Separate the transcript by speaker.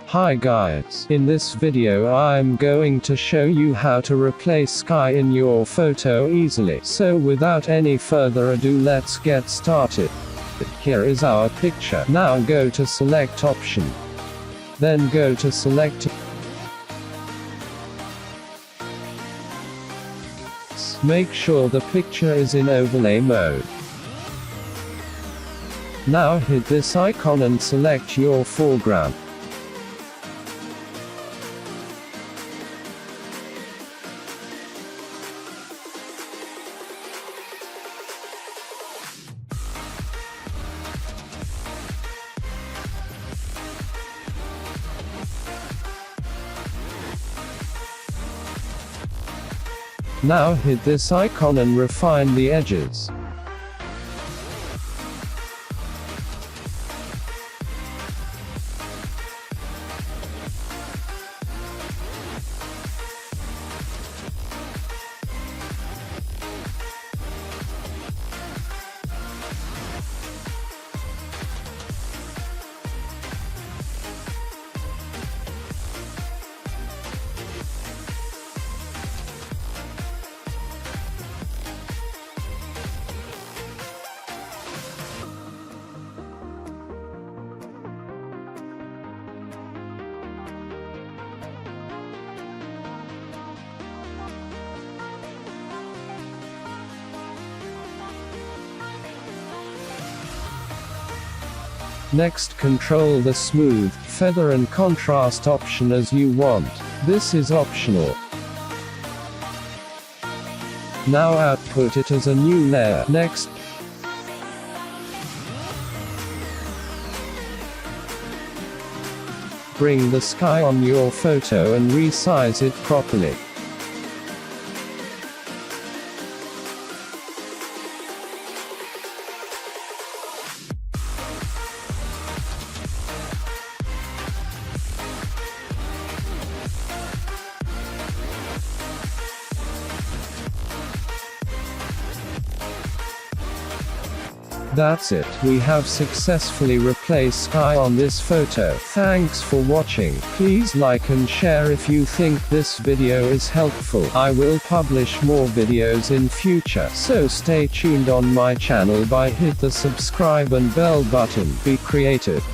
Speaker 1: Hi guys, in this video I'm going to show you how to replace sky in your photo easily. So without any further ado, let's get started. Here is our picture. Now go to select option. Then go to select. Make sure the picture is in overlay mode. Now hit this icon and select your foreground. Now hit this icon and refine the edges. Next, control the smooth, feather and contrast option as you want. This is optional. Now output it as a new layer. Next, bring the sky on your photo and resize it properly. That's it. We have successfully replaced sky on this photo. Thanks for watching. Please like and share if you think this video is helpful. I will publish more videos in future, so stay tuned on my channel by hit the subscribe and bell button. Be creative.